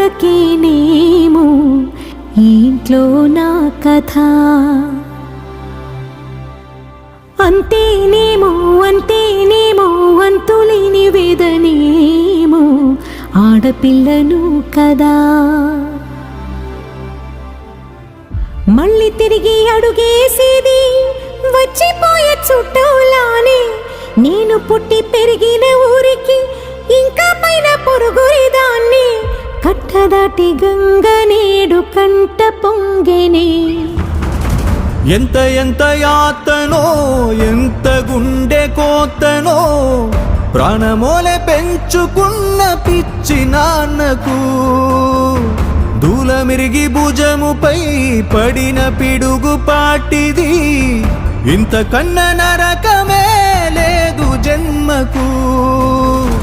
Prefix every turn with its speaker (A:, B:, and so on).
A: కొరకేనేమో ఈ ఇంట్లో నా కథ. అంతేనేమో అంతేనేమో అంతులేని వేదనేమో ఆడపిల్లను కదా. మళ్ళీ తిరిగి అడుగేసేది వచ్చిపోయే చుట్టూలానే. నేను పుట్టి పెరిగిన ఊరికి ఇంకా పైన పొరుగురిదాన్ని. కట్టదాటి గంగ నేడు కంట పొంగెనే.
B: ఎంత ఎంత యాతనో ఎంత గుండె కోతనో ప్రాణమోలే పెంచుకున్న పిచ్చి నాన్నకు. దూలమిరిగి భుజముపై పడిన పిడుగు పాటిది. ఇంతకన్నా నరకమే లేదు జన్మకు.